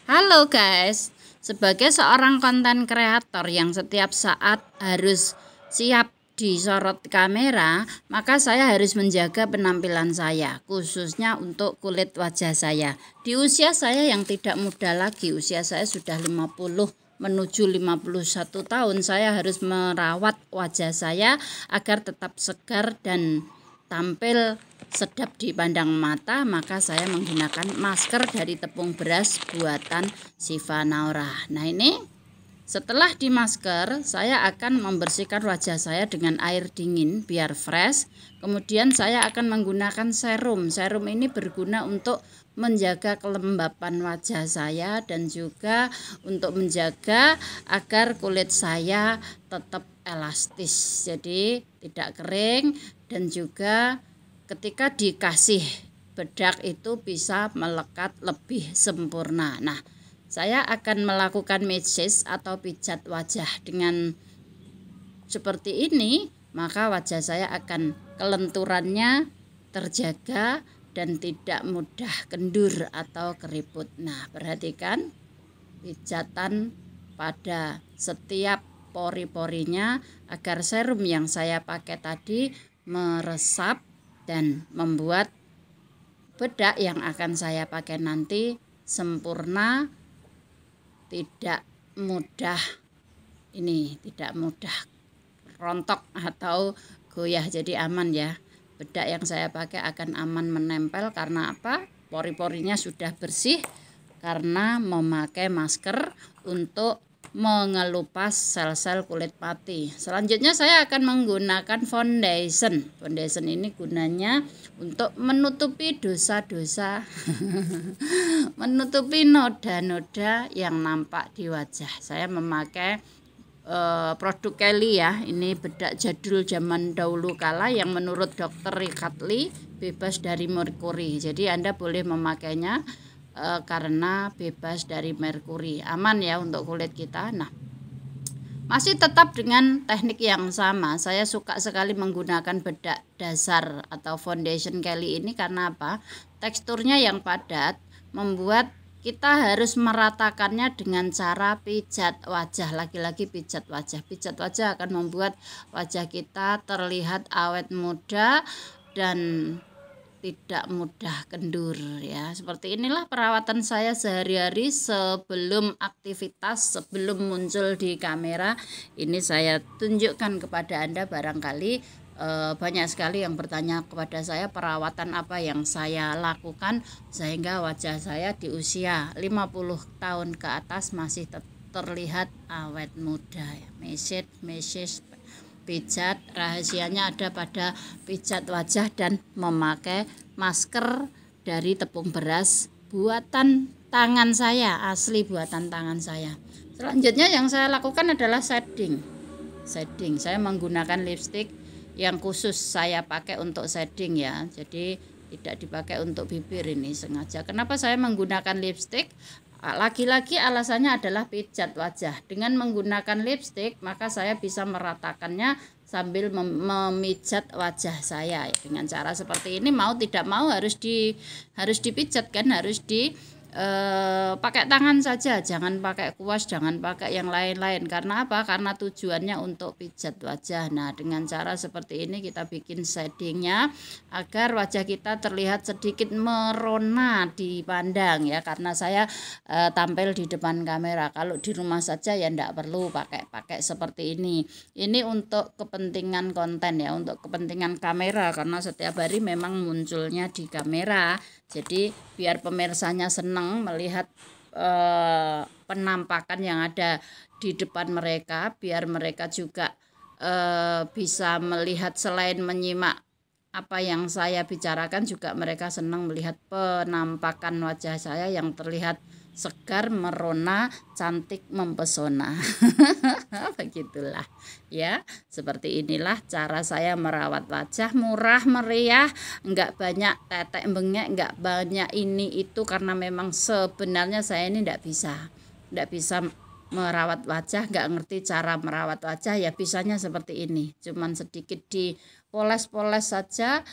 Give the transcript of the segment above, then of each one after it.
Halo guys, sebagai seorang konten kreator yang setiap saat harus siap disorot kamera, maka saya harus menjaga penampilan saya, khususnya untuk kulit wajah saya. Di usia saya yang tidak muda lagi, usia saya sudah 50 menuju 51 tahun, saya harus merawat wajah saya agar tetap segar dan tampil sedap dipandang mata. Maka saya menggunakan masker dari tepung beras buatan Siva Naura. Nah, ini setelah di masker, saya akan membersihkan wajah saya dengan air dingin biar fresh. Kemudian saya akan menggunakan serum. Serum ini berguna untuk menjaga kelembapan wajah saya dan juga untuk menjaga agar kulit saya tetap elastis, jadi tidak kering, dan juga ketika dikasih bedak itu bisa melekat lebih sempurna. Nah, saya akan melakukan massage atau pijat wajah dengan seperti ini, maka wajah saya akan kelenturannya terjaga dan tidak mudah kendur atau keriput. Nah, perhatikan pijatan pada setiap pori-porinya agar serum yang saya pakai tadi meresap dan membuat bedak yang akan saya pakai nanti sempurna, tidak mudah rontok atau goyah, jadi aman ya. Bedak yang saya pakai akan aman menempel karena apa? Pori-porinya sudah bersih karena memakai masker untuk mengelupas sel-sel kulit mati. Selanjutnya saya akan menggunakan foundation. Foundation ini gunanya untuk menutupi dosa-dosa, menutupi noda-noda yang nampak di wajah. Saya memakai produk Kelly ya. Ini bedak jadul zaman dahulu kala yang menurut dokter Rikatli bebas dari merkuri. Jadi Anda boleh memakainya karena bebas dari merkuri, aman ya untuk kulit kita. Nah, masih tetap dengan teknik yang sama. Saya suka sekali menggunakan bedak dasar atau foundation Kelly ini karena apa? Teksturnya yang padat membuat kita harus meratakannya dengan cara pijat wajah. Lagi-lagi pijat wajah. Pijat wajah akan membuat wajah kita terlihat awet muda dan tidak mudah kendur ya. Seperti inilah perawatan saya sehari-hari sebelum aktivitas, sebelum muncul di kamera. Ini saya tunjukkan kepada Anda. Barangkali banyak sekali yang bertanya kepada saya perawatan apa yang saya lakukan sehingga wajah saya di usia 50 tahun ke atas masih terlihat awet muda ya. Message pijat, rahasianya ada pada pijat wajah dan memakai masker dari tepung beras buatan tangan saya, asli buatan tangan saya. Selanjutnya yang saya lakukan adalah shading. Saya menggunakan lipstick yang khusus saya pakai untuk shading ya. Jadi tidak dipakai untuk bibir, ini sengaja. Kenapa saya menggunakan lipstick? Lagi-lagi alasannya adalah pijat wajah. Dengan menggunakan lipstick maka saya bisa meratakannya sambil memijat wajah saya dengan cara seperti ini. Mau tidak mau harus dipijat kan, harus pakai tangan saja, jangan pakai kuas, jangan pakai yang lain-lain. Karena apa? Karena tujuannya untuk pijat wajah. Nah, dengan cara seperti ini kita bikin shadingnya agar wajah kita terlihat sedikit merona dipandang ya. Karena saya tampil di depan kamera. Kalau di rumah saja ya enggak perlu pakai seperti ini. Ini untuk kepentingan konten ya, untuk kepentingan kamera, karena setiap hari memang munculnya di kamera. Jadi biar pemirsanya senang melihat penampakan yang ada di depan mereka, biar mereka juga bisa melihat, selain menyimak apa yang saya bicarakan, juga mereka senang melihat penampakan wajah saya yang terlihat segar, merona, cantik, mempesona. Begitulah ya. Seperti inilah cara saya merawat wajah, murah meriah, enggak banyak tetek bengek, enggak banyak ini itu, karena memang sebenarnya saya ini enggak bisa merawat wajah, nggak ngerti cara merawat wajah, ya bisanya seperti ini, cuman sedikit dipoles-poles saja.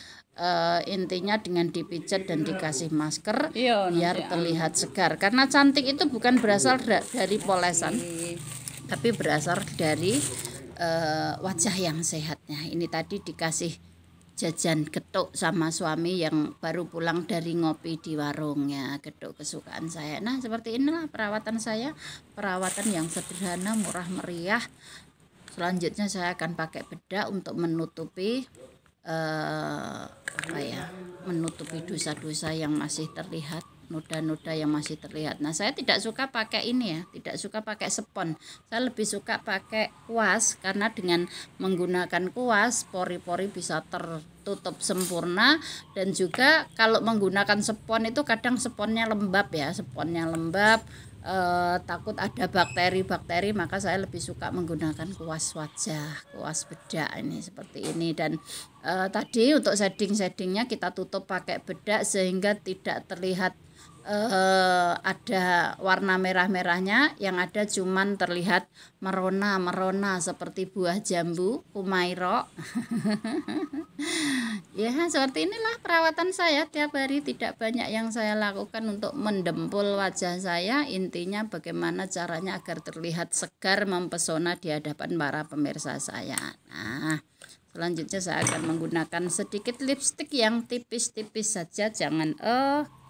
Intinya dengan dipijat dan dikasih masker biar terlihat segar, karena cantik itu bukan berasal dari polesan, tapi berasal dari wajah yang sehatnya. Ini tadi dikasih jajan getuk sama suami yang baru pulang dari ngopi di warungnya, getuk kesukaan saya. Nah, seperti inilah perawatan saya, perawatan yang sederhana, murah meriah. Selanjutnya saya akan pakai bedak untuk menutupi menutupi dosa-dosa yang masih terlihat, noda-noda yang masih terlihat. Nah, saya tidak suka pakai ini ya, tidak suka pakai spons. Saya lebih suka pakai kuas, karena dengan menggunakan kuas pori-pori bisa tertutup sempurna. Dan juga kalau menggunakan spons itu kadang sponnya lembab ya, sponnya lembab, takut ada bakteri-bakteri, maka saya lebih suka menggunakan kuas wajah, kuas bedak ini seperti ini. Dan tadi untuk shading-shadingnya kita tutup pakai bedak sehingga tidak terlihat ada warna merah-merahnya, yang ada cuman terlihat merona-merona seperti buah jambu, kumairo. Ya, seperti inilah perawatan saya tiap hari. Tidak banyak yang saya lakukan untuk mendempul wajah saya. Intinya bagaimana caranya agar terlihat segar, mempesona di hadapan para pemirsa saya. Nah, selanjutnya saya akan menggunakan sedikit lipstik yang tipis-tipis saja. Jangan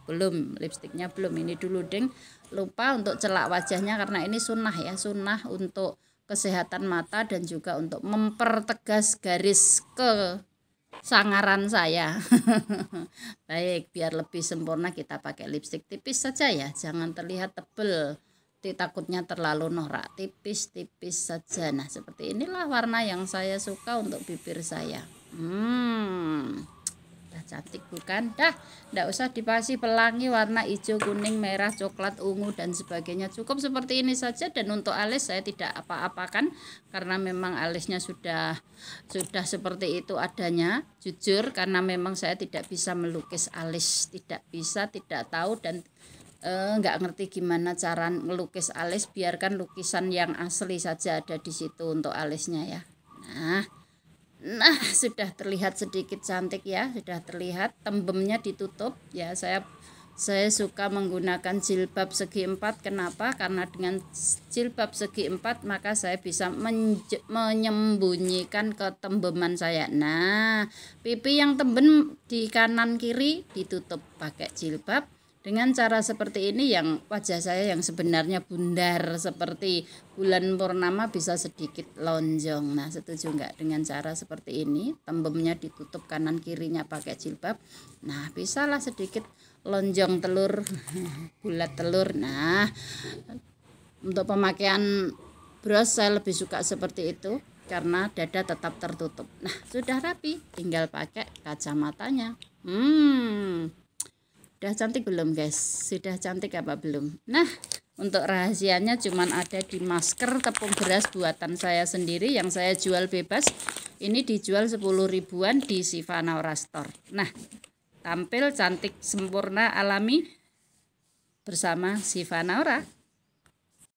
belum, lipstiknya belum, ini dulu ding, lupa untuk celak wajahnya karena ini sunnah ya, sunnah untuk kesehatan mata dan juga untuk mempertegas garis kesangaran saya. Baik, biar lebih sempurna kita pakai lipstik tipis saja ya, jangan terlihat tebel, takutnya terlalu norak, tipis-tipis saja. Nah, seperti inilah warna yang saya suka untuk bibir saya. Cantik bukan? Nggak usah dikasih pelangi warna hijau, kuning, merah, coklat, ungu dan sebagainya, cukup seperti ini saja. Dan untuk alis saya tidak apa-apakan karena memang alisnya sudah seperti itu adanya, jujur, karena memang saya tidak bisa melukis alis, tidak bisa, tidak tahu, dan nggak ngerti gimana cara melukis alis. Biarkan lukisan yang asli saja ada di situ untuk alisnya ya. Nah, sudah terlihat sedikit cantik ya, sudah terlihat. Tembemnya ditutup ya. Saya suka menggunakan jilbab segi 4. Kenapa? Karena dengan jilbab segi 4 maka saya bisa menyembunyikan ketembeman saya. Nah, pipi yang tembem di kanan kiri ditutup pakai jilbab. Dengan cara seperti ini, yang wajah saya yang sebenarnya bundar seperti bulan purnama bisa sedikit lonjong. Nah, setuju nggak dengan cara seperti ini? Tembemnya ditutup kanan kirinya pakai jilbab. Nah, bisalah sedikit lonjong telur, bulat telur. Nah, untuk pemakaian bros saya lebih suka seperti itu karena dada tetap tertutup. Nah, sudah rapi, tinggal pakai kacamatanya. Sudah cantik belum guys? Sudah cantik apa belum? Nah, untuk rahasianya cuman ada di masker tepung beras buatan saya sendiri yang saya jual bebas. Ini dijual 10 ribuan di Siva Naura Store. Nah, tampil cantik, sempurna, alami bersama Siva Naura.